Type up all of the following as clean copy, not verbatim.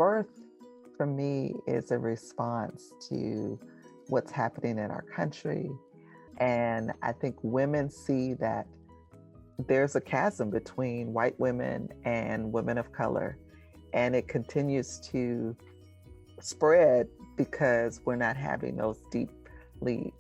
birth for me is a response to what's happening in our country. And I think women see that there's a chasm between white women and women of color, and it continues to spread because we're not having those deeply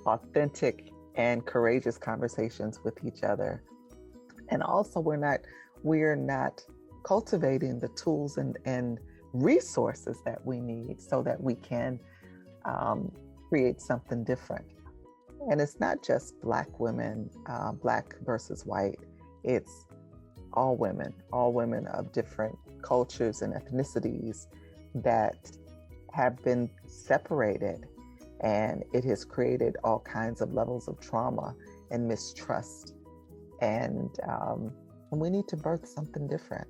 authentic and courageous conversations with each other. And also we're not cultivating the tools and resources that we need so that we can create something different. And it's not just Black women, Black versus white. It's all women of different cultures and ethnicities that have been separated. And it has created all kinds of levels of trauma and mistrust. And we need to birth something different.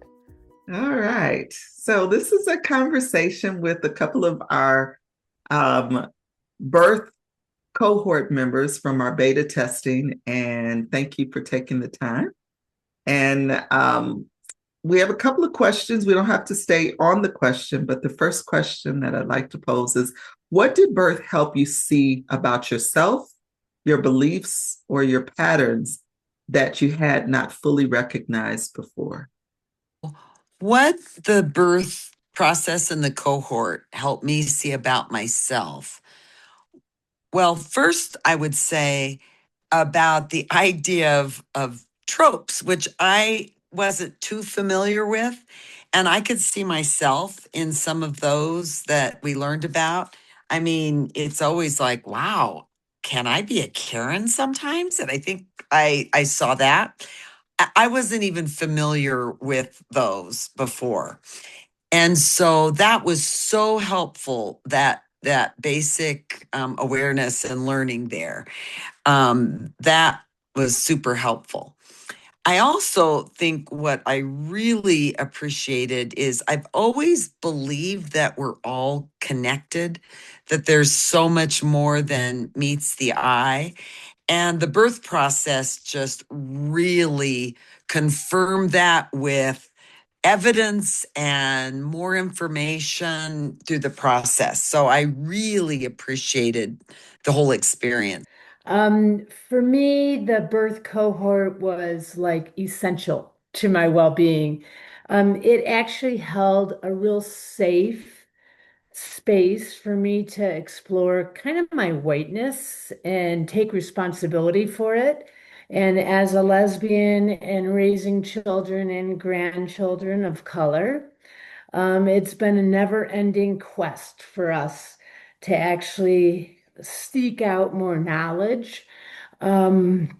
All right. So this is a conversation with a couple of our birth cohort members from our beta testing. And thank you for taking the time. And we have a couple of questions. We don't have to stay on the question, but the first question that I'd like to pose is, what did birth help you see about yourself, your beliefs, or your patterns that you had not fully recognized before? What the birth process and the cohort helped me see about myself? Well, first, I would say about the idea of tropes, which I wasn't too familiar with. And I could see myself in some of those that we learned about. I mean, it's always like, wow, can I be a Karen sometimes? And I think I saw that. I wasn't even familiar with those before. And so that was so helpful, that basic awareness and learning there. That was super helpful. I also think what I really appreciated is I've always believed that we're all connected, that there's so much more than meets the eye. And the birth process just really confirmed that with evidence and more information through the process. So I really appreciated the whole experience. For me, the birth cohort was like essential to my well-being. It actually held a real safe space for me to explore kind of my whiteness and take responsibility for it. And as a lesbian and raising children and grandchildren of color, it's been a never-ending quest for us to actually seek out more knowledge. Um,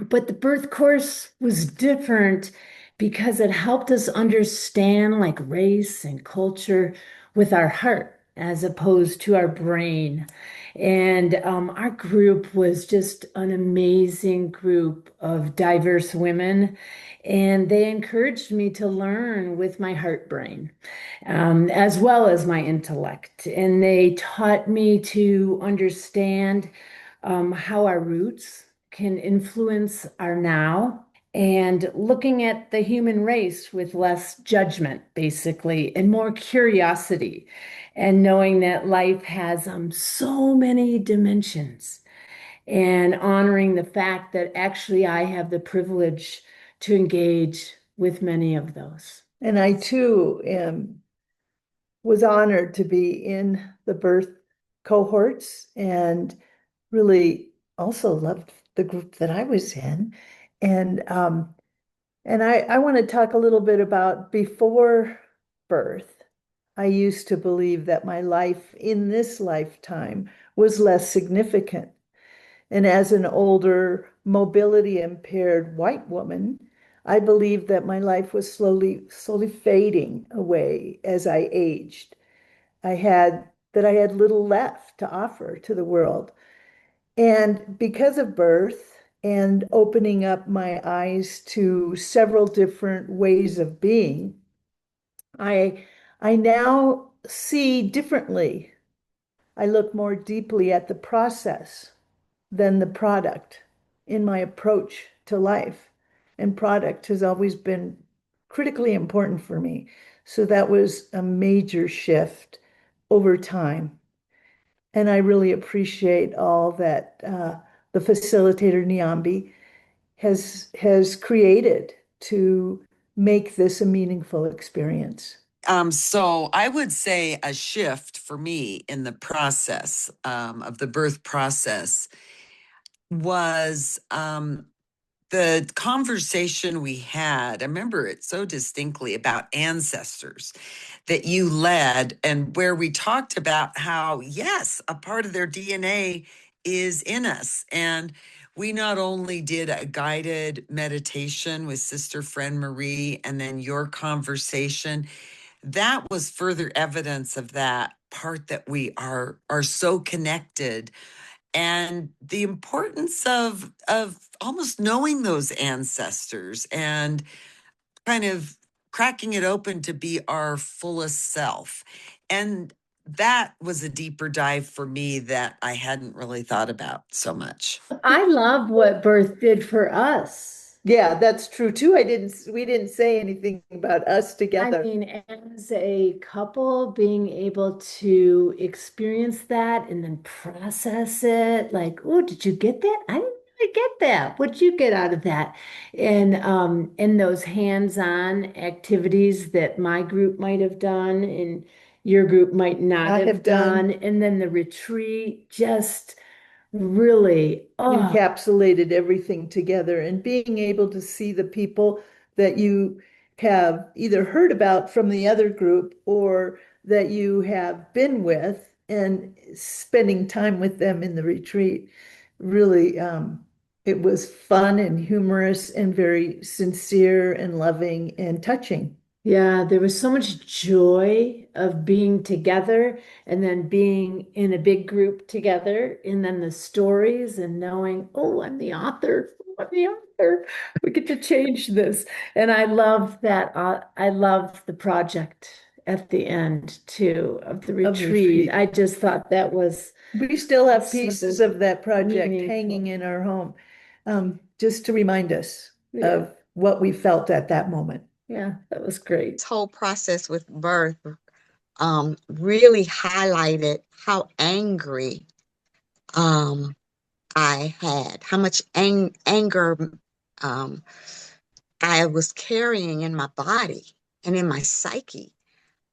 but the birth course was different because it helped us understand like race and culture with our heart as opposed to our brain. And our group was just an amazing group of diverse women. And they encouraged me to learn with my heart brain, as well as my intellect. And they taught me to understand how our roots can influence our now and looking at the human race with less judgment, basically, and more curiosity, and knowing that life has so many dimensions, and honoring the fact that actually I have the privilege to engage with many of those. And I too was honored to be in the birth cohorts and really also loved the group that I was in. And I want to talk a little bit about before birth. I used to believe that my life in this lifetime was less significant. And as an older, mobility impaired white woman, I believed that my life was slowly fading away as I aged. I had little left to offer to the world. And because of birth and opening up my eyes to several different ways of being, I I now see differently. I look more deeply at the process than the product in my approach to life. And product has always been critically important for me. So that was a major shift over time. And I really appreciate all that the facilitator Niambi has created to make this a meaningful experience. So I would say a shift for me in the process of the birth process was the conversation we had. I remember it so distinctly about ancestors that you led, and where we talked about how, yes, a part of their DNA is in us. And we not only did a guided meditation with Sister Friend Marie and then your conversation, that was further evidence of that part that we are so connected, and the importance of almost knowing those ancestors and kind of cracking it open to be our fullest self. And that was a deeper dive for me that I hadn't really thought about so much. I love what birth did for us. Yeah, that's true too. We didn't say anything about us I together. mean, as a couple, being able to experience that and then process it, like, oh, did you get that? I didn't really get that. What'd you get out of that? And those hands-on activities that my group might have done and your group might not have done. And then the retreat just really, Encapsulated everything together, and being able to see the people that you have either heard about from the other group or that you have been with, and spending time with them in the retreat. Really, it was fun and humorous and very sincere and loving and touching. yeah, there was so much joy of being together and then being in a big group together, and then the stories and knowing, oh, I'm the author. I'm the author. We get to change this. And I love that. I love the project at the end too of the retreat. I just thought that was We still have so pieces of that project meaningful. hanging in our home, just to remind us Yeah. of what we felt at that moment. Yeah, that was great. This whole process with birth really highlighted how angry I had, how much anger I was carrying in my body and in my psyche,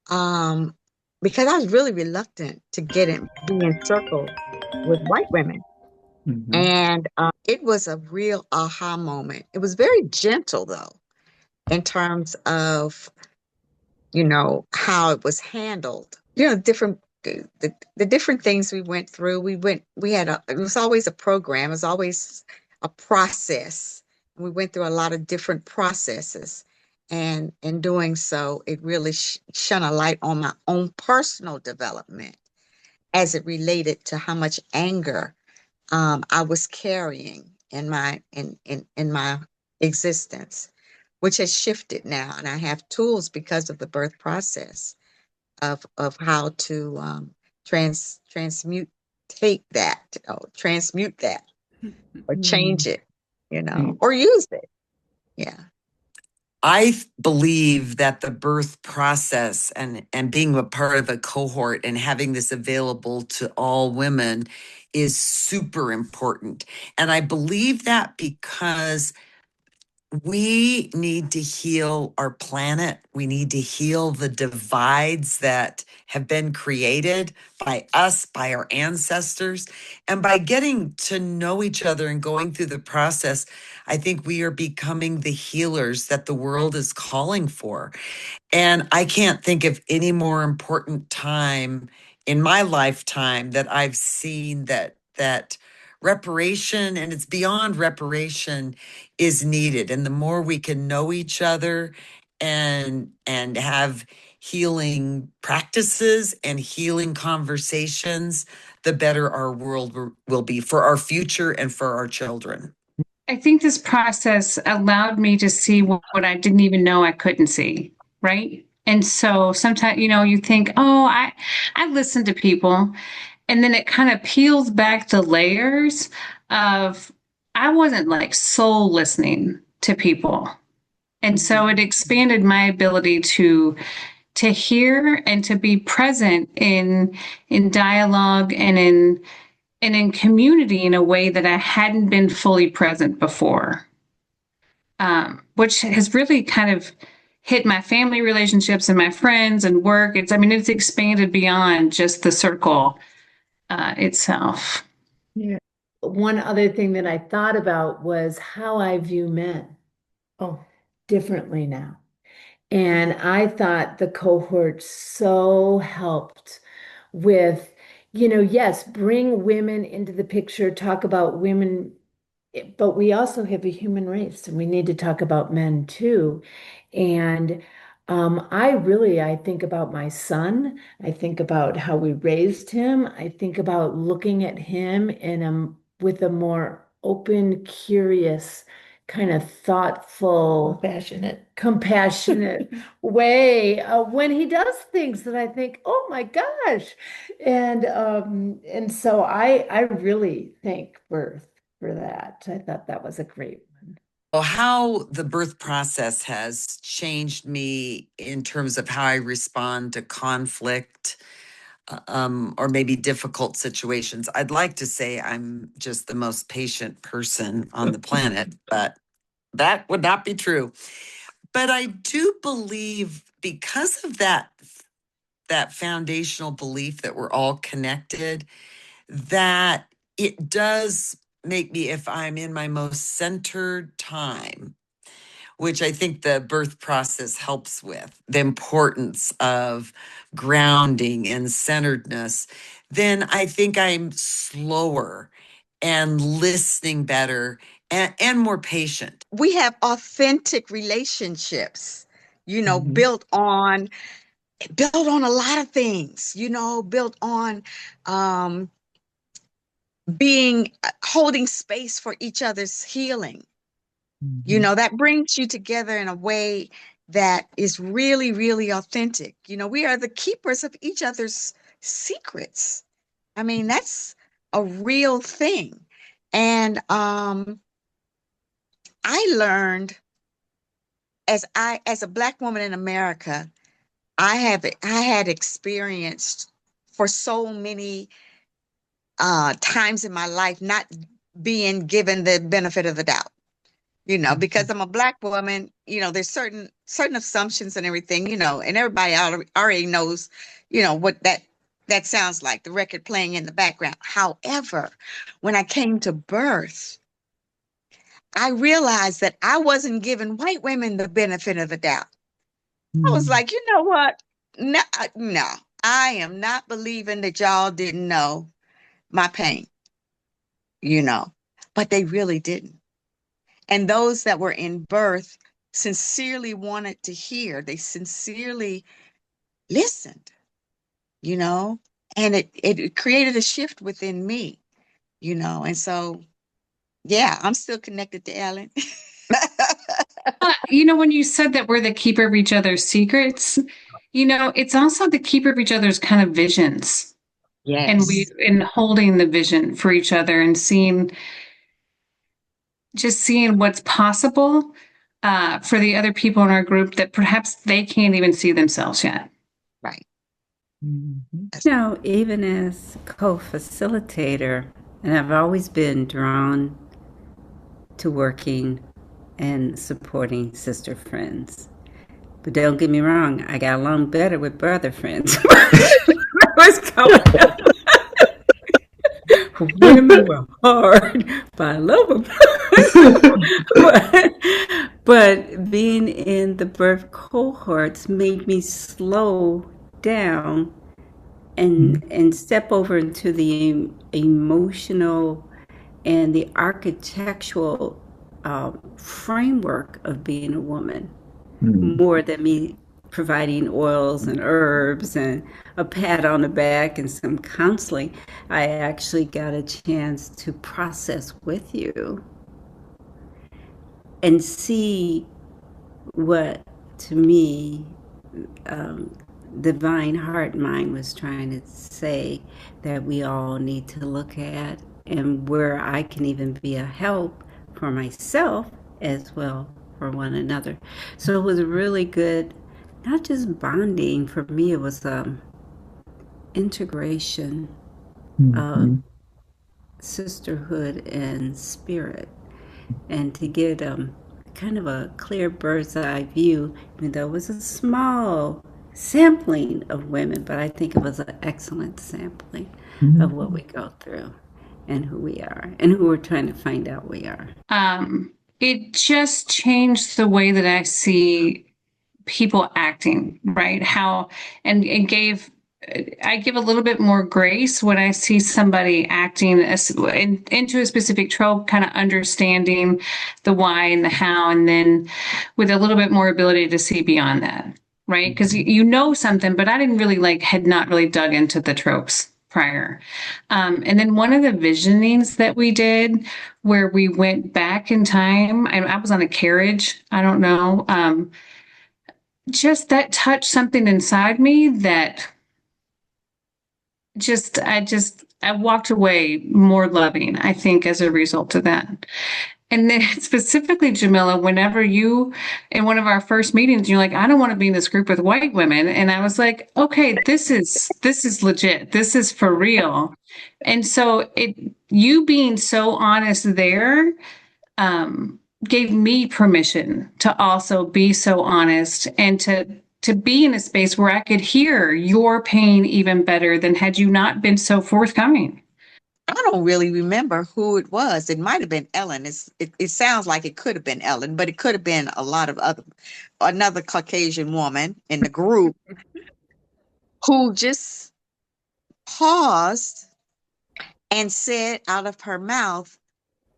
because I was really reluctant to be in circles with white women. Mhm. And it was a real aha moment. It was very gentle, though, in terms of, how it was handled. The different things we went through. It was always a program. It was always a process. We went through a lot of different processes. And in doing so, it really shone a light on my own personal development as it related to how much anger I was carrying in my existence, which has shifted now, and I have tools because of the birth process of how to transmute transmute that, or change it, or use it. Yeah. I believe that the birth process and being a part of a cohort and having this available to all women is super important. And I believe that because we need to heal our planet. We need to heal the divides that have been created by us, by our ancestors. And by getting to know each other and going through the process, I think we are becoming the healers that the world is calling for. And I can't think of any more important time in my lifetime that I've seen that reparation, and it's beyond reparation, is needed. And the more we can know each other and have healing practices and healing conversations, the better our world will be for our future and for our children. I think this process allowed me to see what I didn't even know I couldn't see, right? And so sometimes, you think, oh, I listen to people, and then it kind of peels back the layers of I wasn't like soul listening to people. And so it expanded my ability to to hear and to be present in dialogue and in community in a way that I hadn't been fully present before, which has really kind of hit my family relationships and my friends and work. It's expanded beyond just the circle itself. Yeah. One other thing that I thought about was how I view men differently now. And I thought the cohort so helped with, yes, bring women into the picture, talk about women, but we also have a human race and we need to talk about men too. And I think about my son. I think about how we raised him. I think about looking at him with a more open, curious, kind of thoughtful, compassionate way when he does things that I think, oh my gosh. And so I really thank birth for that. I thought that was a great one. Well, how the birth process has changed me in terms of how I respond to conflict, or maybe difficult situations. I'd like to say I'm just the most patient person on the planet, but that would not be true. But I do believe, because of that foundational belief that we're all connected, that it does make me, if I'm in my most centered time, which I think the birth process helps with, the importance of grounding and centeredness, then I think I'm slower and listening better and more patient. We have authentic relationships, Mhm. built on a lot of things, built on being holding space for each other's healing. That brings you together in a way that is really, really authentic. We are the keepers of each other's secrets. That's a real thing. And I learned, as a Black woman in America, I had experienced for so many times in my life not being given the benefit of the doubt. Because I'm a Black woman, there's certain assumptions and everything, and everybody already knows, what that sounds like, the record playing in the background. However, when I came to birth, I realized that I wasn't giving white women the benefit of the doubt. I was like, you know what? No, no, I am not believing that y'all didn't know my pain, but they really didn't. And those that were in birth sincerely wanted to hear, they sincerely listened, and it created a shift within me, and so, yeah, I'm still connected to Ellen. When you said that we're the keeper of each other's secrets, it's also the keeper of each other's kind of visions. And Yes. in holding the vision for each other and seeing what's possible for the other people in our group that perhaps they can't even see themselves yet. Right. Even as co-facilitator, and I've always been drawn to working and supporting sister friends. But don't get me wrong, I got along better with brother friends. What's going on? Women were hard, but I love them. but being in the birth cohorts made me slow down and step over into the emotional and the architectural framework of being a woman, more than me providing oils and herbs and a pat on the back and some counseling. I actually got a chance to process with you and see what, to me, divine heart and mind was trying to say that we all need to look at, and where I can even be a help for myself as well for one another. So it was really good not just bonding. For me, it was integration of sisterhood and spirit, and to get kind of a clear bird's eye view. Even though it was a small sampling of women, but I think it was an excellent sampling of what we go through and who we are and who we're trying to find out we are. It just changed the way that I see people acting, right? How, and it gave, I give a little bit more grace when I see somebody acting into a specific trope, kind of understanding the why and the how, and then with a little bit more ability to see beyond that, right? Because you know something, but I didn't really had not really dug into the tropes prior. And then one of the visionings that we did where we went back in time, I was on a carriage, I don't know, just that touched something inside me that I walked away more loving, I think, as a result of that. And then specifically, Jamila, whenever you, in one of our first meetings, you're like, I don't want to be in this group with white women. And I was like, okay, this is legit. This is for real. And so you being so honest there, gave me permission to also be so honest and to be in a space where I could hear your pain even better than had you not been so forthcoming. I don't really remember who it was. It might have been Ellen. It sounds like it could have been Ellen, but it could have been a lot of another Caucasian woman in the group who just paused and said out of her mouth,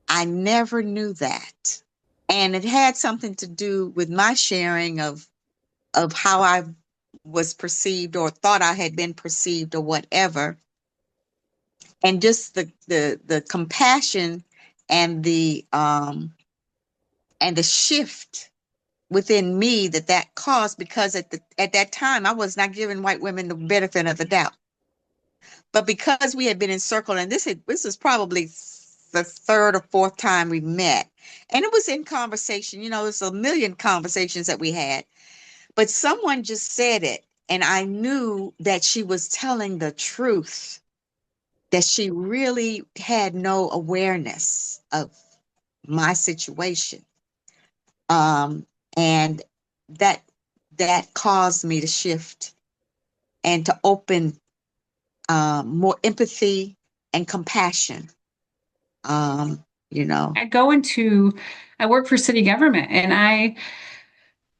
I never knew that. And it had something to do with my sharing of how I was perceived or thought I had been perceived or whatever. And just the compassion and the shift within me that caused, because at that time I was not giving white women the benefit of the doubt. But because we had been encircled, and this is probably the third or fourth time we met, and it was in conversation, there's a million conversations that we had, but someone just said it, and I knew that she was telling the truth, that she really had no awareness of my situation. And that caused me to shift and to open more empathy and compassion. I work for city government, and I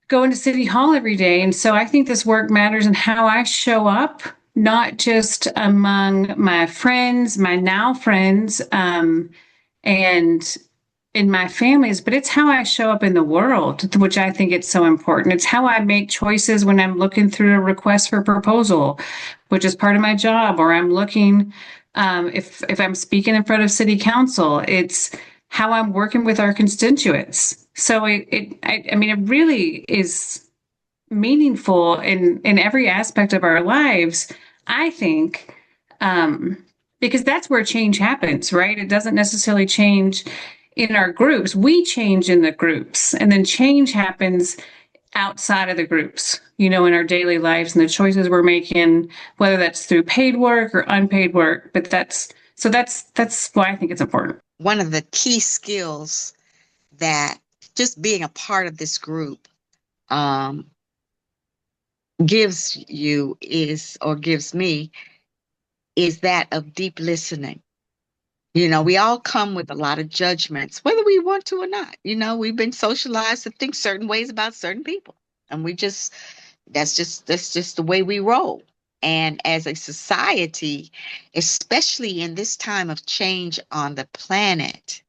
go into city hall every day. And so I think this work matters in how I show up, not just among my friends, my now friends, and in my families, but it's how I show up in the world, which I think it's so important. It's how I make choices when I'm looking through a request for proposal, which is part of my job, or I'm looking, if I'm speaking in front of city council, it's how I'm working with our constituents. So it really is meaningful in every aspect of our lives, I think, because that's where change happens, right? It doesn't necessarily change in our groups. We change in the groups, and then change happens outside of the groups, in our daily lives and the choices we're making, whether that's through paid work or unpaid work. But that's why I think it's important. One of the key skills that just being a part of this group gives me is that of deep listening. We all come with a lot of judgments, whether we want to or not. We've been socialized to think certain ways about certain people, and that's just the way we roll. And as a society, especially in this time of change on the planet,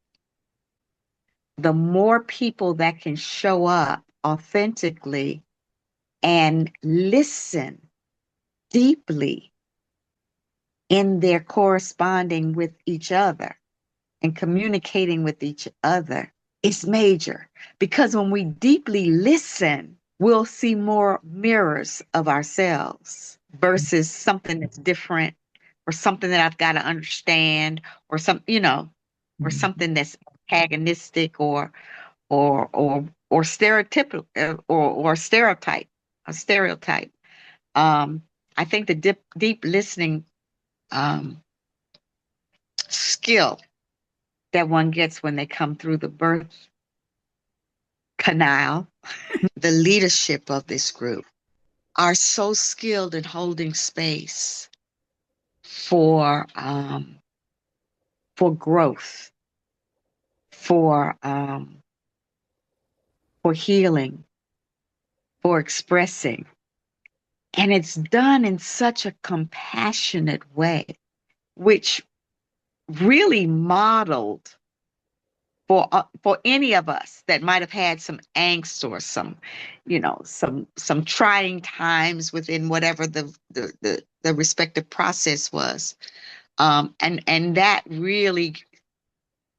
the more people that can show up authentically and listen deeply in their corresponding with each other and communicating with each other is major. Because when we deeply listen, we'll see more mirrors of ourselves versus something that's different, or something that I've got to understand, or or something that's antagonistic or stereotypical or stereotype. a stereotype. I think the deep listening skill that one gets when they come through the birth canal, the leadership of this group are so skilled in holding space for growth, for healing, for expressing. And it's done in such a compassionate way, which really modeled for any of us that might have had some angst or some trying times within whatever the respective process was. And that really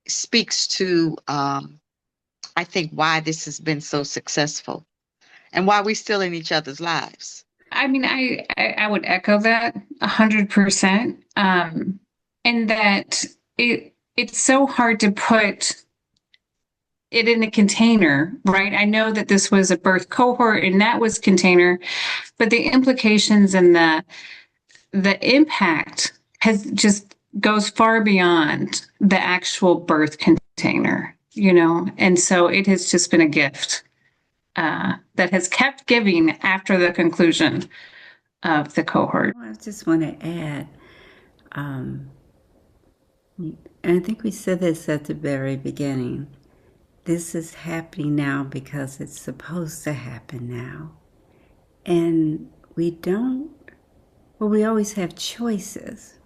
speaks to I think why this has been so successful and why we're still in each other's lives. I mean, I would echo that 100%. And that it's so hard to put it in a container, right? I know that this was a birth cohort and that was container, but the implications and the impact has just goes far beyond the actual birth container, and so it has just been a gift that has kept giving after the conclusion of the cohort. I just want to add, and I think we said this at the very beginning, this is happening now because it's supposed to happen now. And we always have choices,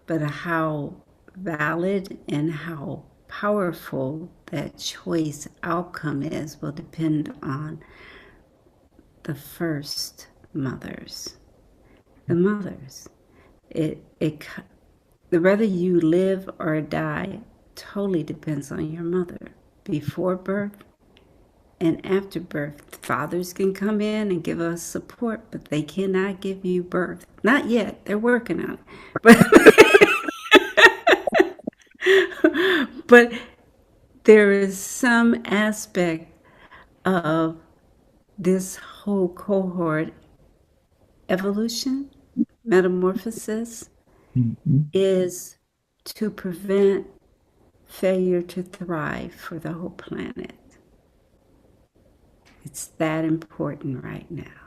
but how valid and how powerful that choice outcome is will depend on the first mothers. The mothers. Whether you live or die totally depends on your mother. Before birth and after birth, fathers can come in and give us support, but they cannot give you birth. Not yet. They're working on it. But there is some aspect of this whole cohort evolution, metamorphosis, is to prevent failure to thrive for the whole planet. It's that important right now.